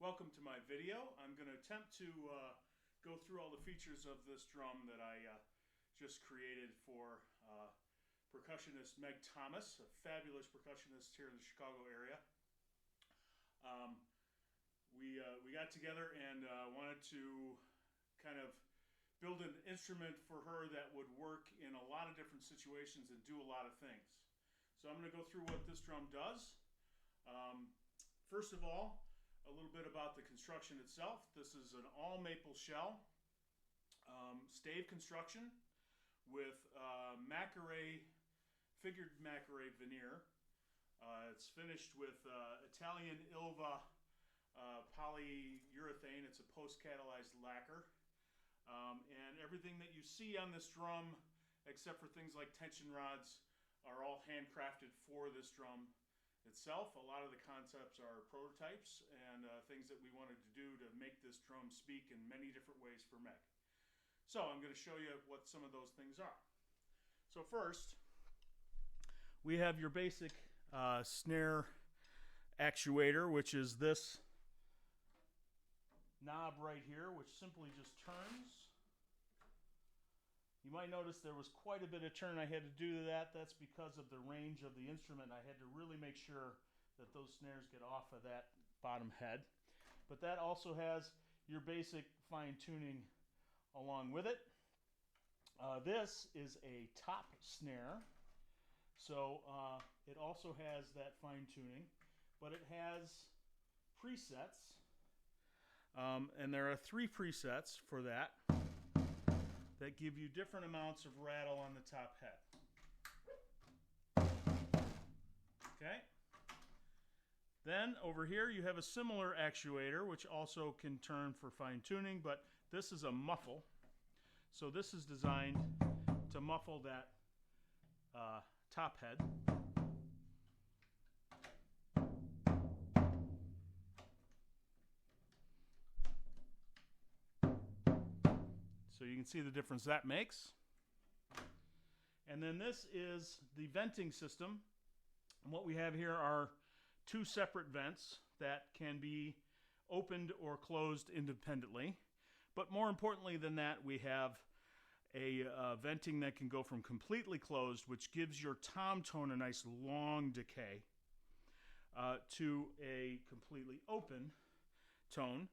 Welcome to my video. I'm going to attempt to go through all the features of this drum that I just created for percussionist Meg Thomas, a fabulous percussionist here in the Chicago area. We got together and wanted to kind of build an instrument for her that would work in a lot of different situations and do a lot of things. So I'm going to go through what this drum does. First of all, a little bit about the construction itself. This is an all maple shell stave construction with figured macrame veneer. It's finished with Italian Ilva polyurethane. It's a post-catalyzed lacquer. And everything that you see on this drum, except for things like tension rods, are all handcrafted for this drum itself. A lot of the concepts are prototypes and things that we wanted to do to make this drum speak in many different ways for Meg. So I'm going to show you what some of those things are. So first, we have your basic snare actuator, which is this knob right here, which simply just turns. You might notice there was quite a bit of turn I had to do to that. That's because of the range of the instrument. I had to really make sure that those snares get off of that bottom head. But that also has your basic fine tuning along with it. This is a top snare. So it also has that fine tuning, but it has presets. And there are 3 presets for that give you different amounts of rattle on the top head. Okay. Then over here you have a similar actuator which also can turn for fine tuning, but this is a muffle. So this is designed to muffle that top head. So you can see the difference that makes. And then this is the venting system. And what we have here are 2 separate vents that can be opened or closed independently. But more importantly than that, we have a venting that can go from completely closed, which gives your tom tone a nice long decay, to a completely open tone,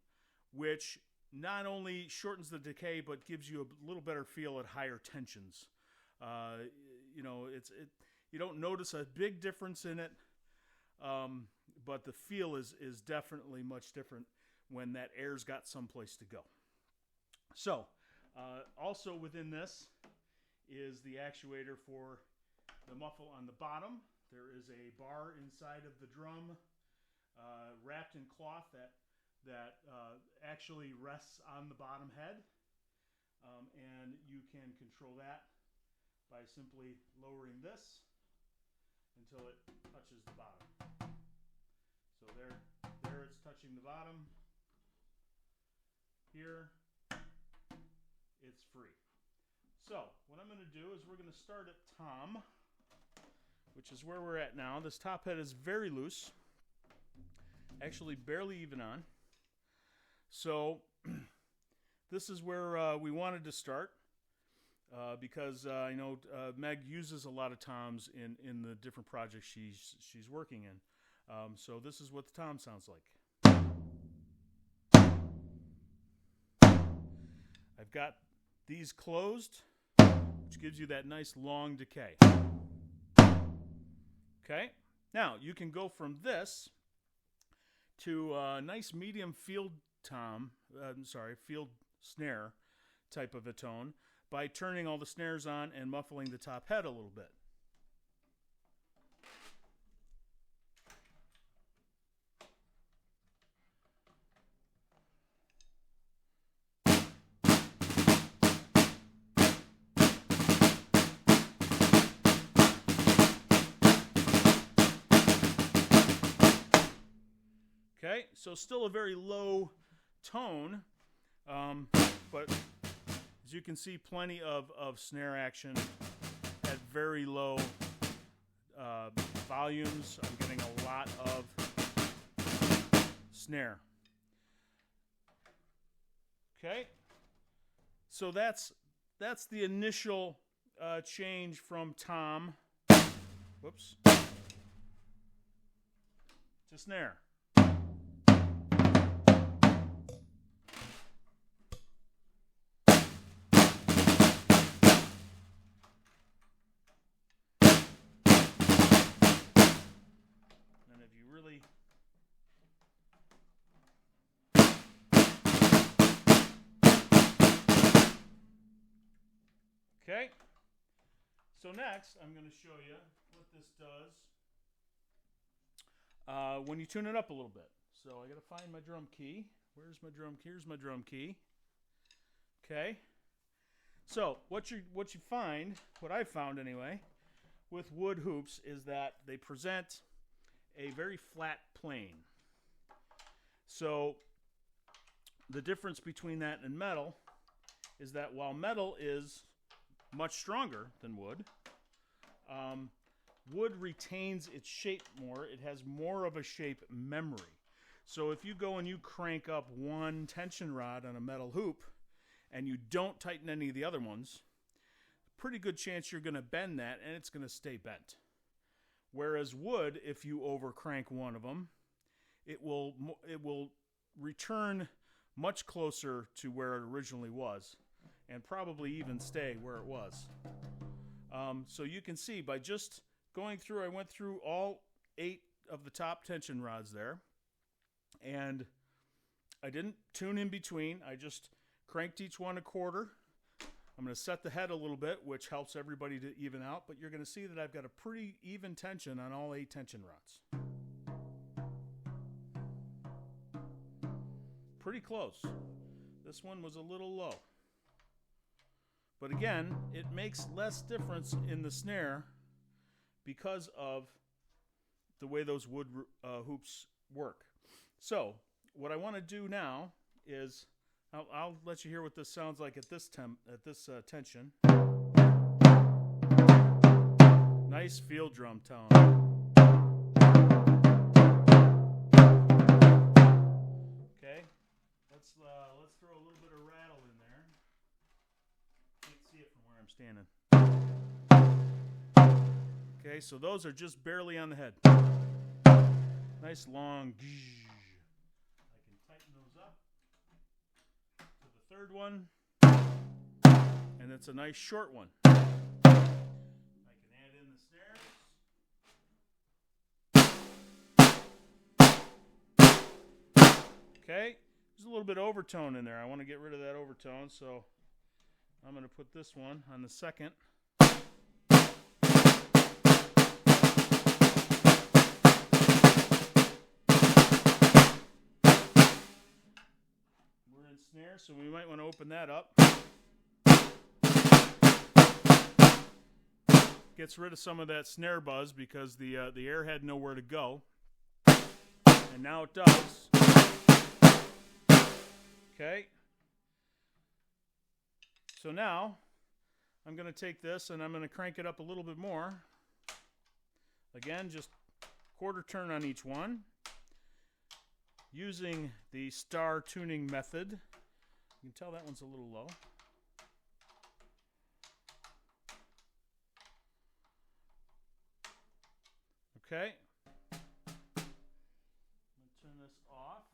which not only shortens the decay, but gives you a little better feel at higher tensions. You don't notice a big difference in it, but the feel is definitely much different when that air's got someplace to go. So, also within this is the actuator for the muffle on the bottom. There is a bar inside of the drum, wrapped in cloth that actually rests on the bottom head, and you can control that by simply lowering this until it touches the bottom. So there it's touching the bottom. Here it's free. So what I'm going to do is we're going to start at tom, which is where we're at now. This top head is very loose, actually barely even on. So this is where we wanted to start because I know Meg uses a lot of toms in the different projects she's working in. So this is what the tom sounds like. I've got these closed, which gives you that nice long decay. Okay, now you can go from this to a nice medium field snare type of a tone by turning all the snares on and muffling the top head a little bit. Okay, so still a very low tone, but as you can see, plenty of snare action at very low volumes. I'm getting a lot of snare. Okay, so that's the initial change from tom, whoops, to snare. And if you really okay, so next I'm going to show you what this does when you tune it up a little bit. So I got to find my drum key. Where's my drum key? Here's my drum key. Okay. So what you find, what I found anyway, with wood hoops is that they present a very flat plane. So the difference between that and metal is that while metal is much stronger than wood, wood retains its shape more. It has more of a shape memory. So if you go and you crank up one tension rod on a metal hoop and you don't tighten any of the other ones, pretty good chance you're going to bend that and it's going to stay bent. Whereas wood, if you over crank one of them, it will return much closer to where it originally was and probably even stay where it was. So you can see by just going through, I went through all 8 of the top tension rods there, and I didn't tune in between. I just cranked each one a quarter. I'm going to set the head a little bit, which helps everybody to even out, but you're going to see that I've got a pretty even tension on all 8 tension rods. Pretty close. This one was a little low. But again, it makes less difference in the snare because of the way those wood hoops work. So what I want to do now is I'll let you hear what this sounds like at this tension. Nice field drum tone. Okay, let's throw a little bit of rattle in there. Can't see it from where I'm standing. Okay, so those are just barely on the head. Nice long. I can tighten those up to the third one, and it's a nice short one. I can add in the snares. Okay, there's a little bit of overtone in there. I want to get rid of that overtone, so I'm going to put this one on the second. We're in snare, so we might want to open that up. Gets rid of some of that snare buzz because the air had nowhere to go. And now it does. Okay. So now I'm going to take this and I'm going to crank it up a little bit more. Again, just quarter turn on each one. Using the star tuning method. You can tell that one's a little low. Okay. I'm going to turn this off.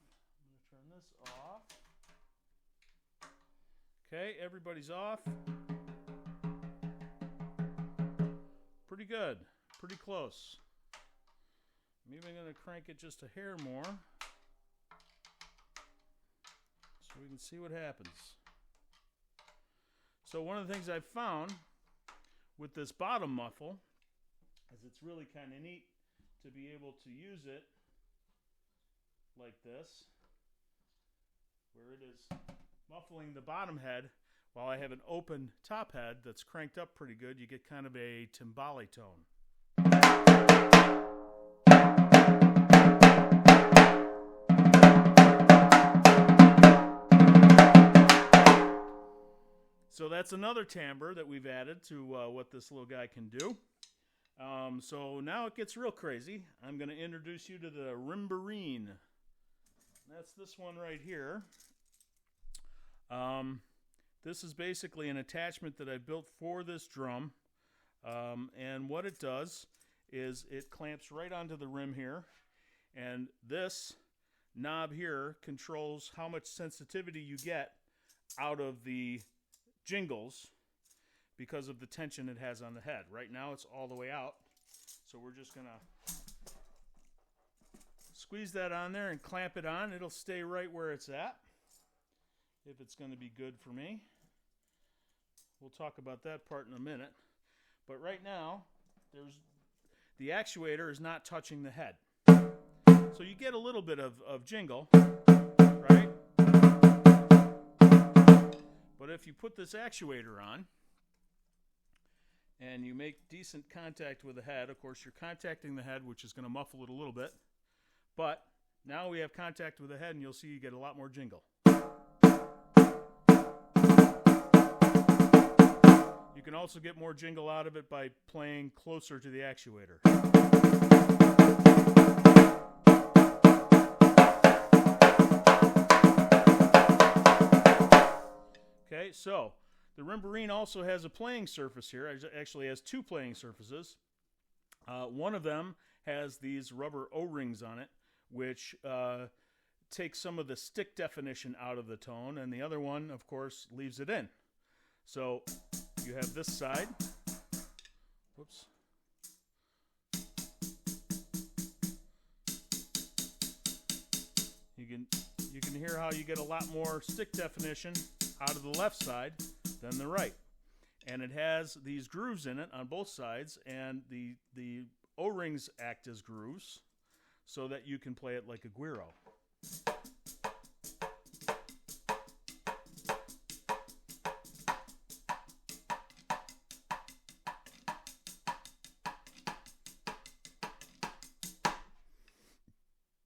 Okay, everybody's off. Pretty good. Pretty close. I'm even going to crank it just a hair more so we can see what happens. So one of the things I've found with this bottom muffle is it's really kind of neat to be able to use it like this, where it is muffling the bottom head while I have an open top head that's cranked up pretty good. You get kind of a timbale tone. So that's another timbre that we've added to what this little guy can do. So now it gets real crazy. I'm going to introduce you to the rimbarine. That's this one right here. This is basically an attachment that I built for this drum, and what it does is it clamps right onto the rim here, and this knob here controls how much sensitivity you get out of the jingles because of the tension it has on the head. Right now it's all the way out, so we're just going to squeeze that on there and clamp it on. It'll stay right where it's at if it's going to be good for me. We'll talk about that part in a minute. But right now, the actuator is not touching the head. So you get a little bit of jingle, right? But if you put this actuator on and you make decent contact with the head, of course you're contacting the head, which is going to muffle it a little bit. But now we have contact with the head, and you'll see you get a lot more jingle. You can also get more jingle out of it by playing closer to the actuator. Okay, so the Rimbarine also has a playing surface here. It actually has two playing surfaces. One of them has these rubber O-rings on it, which takes some of the stick definition out of the tone, and the other one, of course, leaves it in. So you have this side. Whoops. You can hear how you get a lot more stick definition out of the left side than the right. And it has these grooves in it on both sides, and the O-rings act as grooves so that you can play it like a guiro.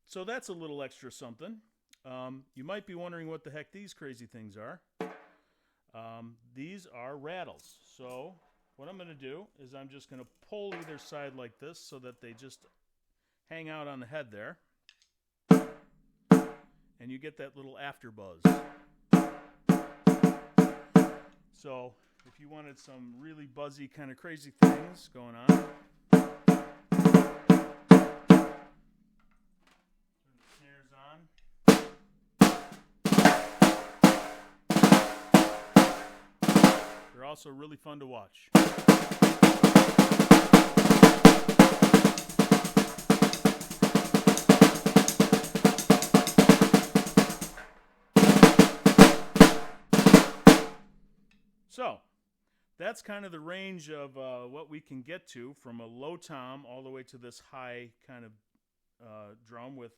So that's a little extra something. You might be wondering what the heck these crazy things are. These are rattles. So what I'm going to do is I'm just going to pull either side like this so that they just hang out on the head there. And you get that little after buzz. So if you wanted some really buzzy kind of crazy things going on, they're also really fun to watch. So that's kind of the range of what we can get to, from a low tom all the way to this high kind of drum with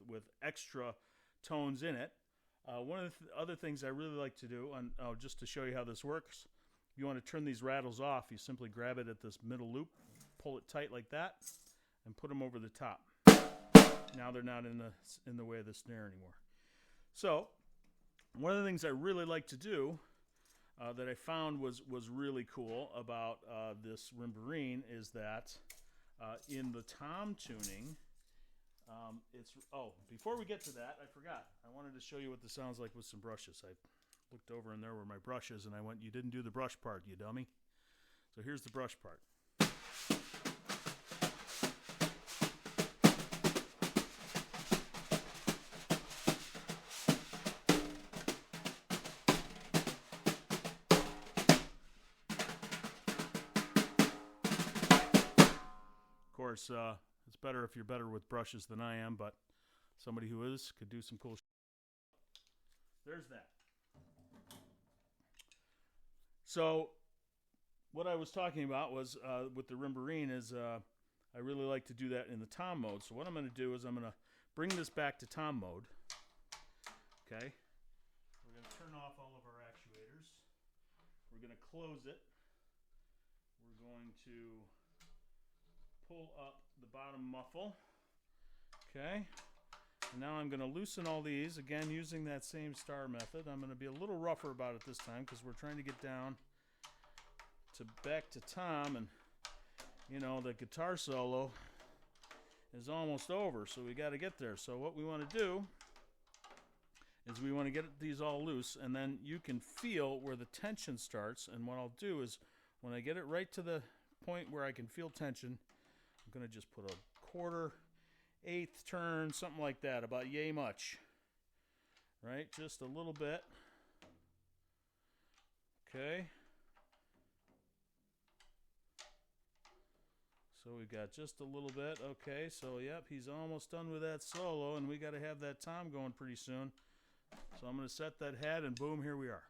extra tones in it. One of the other things I really like to do, just to show you how this works, if you want to turn these rattles off, you simply grab it at this middle loop, pull it tight like that, and put them over the top. Now they're not in the way of the snare anymore. So one of the things I really like to do that I found was really cool about this Rimbarine is that in the tom tuning, before we get to that, I forgot. I wanted to show you what this sounds like with some brushes. I looked over and there were my brushes, and I went, "You didn't do the brush part, you dummy." So here's the brush part. Of course, it's better if you're better with brushes than I am, but somebody who is could do some cool shit. There's that. So what I was talking about was with the Rimbarine is I really like to do that in the tom mode. So what I'm going to do is I'm going to bring this back to tom mode. Okay. We're going to turn off all of our actuators. We're going to close it. We're going to pull up the bottom muffle. Okay. And now I'm going to loosen all these, again using that same star method. I'm going to be a little rougher about it this time because we're trying to get down to back to tom, and you know the guitar solo is almost over, so we got to get there. So what we want to do is we want to get these all loose, and then you can feel where the tension starts. And what I'll do is, when I get it right to the point where I can feel tension, I'm going to just put a quarter, eighth turn, something like that, about yay much. Right? Just a little bit. Okay. So we've got just a little bit. Okay, so yep, he's almost done with that solo, and we got to have that tom going pretty soon. So I'm going to set that head, and boom, here we are.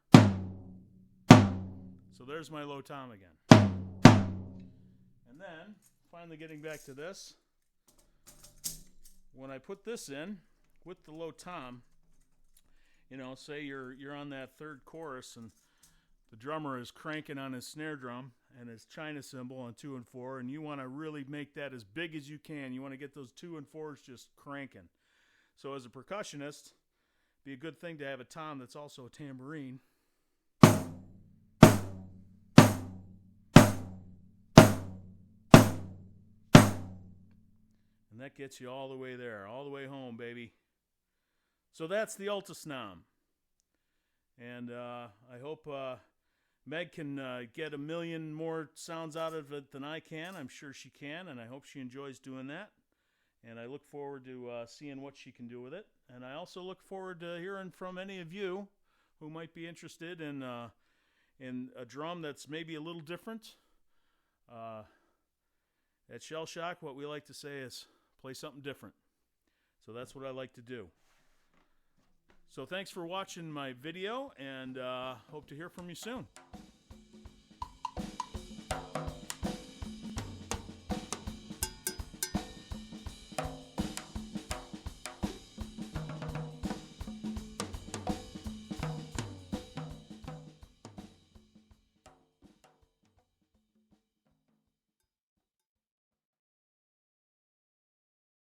So there's my low tom again. And then, finally getting back to this, when I put this in with the low tom, you know, say you're on that third chorus, and the drummer is cranking on his snare drum and his China cymbal on 2 and 4, and you want to really make that as big as you can. You want to get those 2 and 4s just cranking. So as a percussionist, it'd be a good thing to have a tom that's also a tambourine. And that gets you all the way there, all the way home, baby. So that's the UltaSnom. And I hope Meg can get a million more sounds out of it than I can. I'm sure she can, and I hope she enjoys doing that. And I look forward to seeing what she can do with it. And I also look forward to hearing from any of you who might be interested in a drum that's maybe a little different. At Shell Shock, what we like to say is play something different. So that's what I like to do. So thanks for watching my video, and hope to hear from you soon.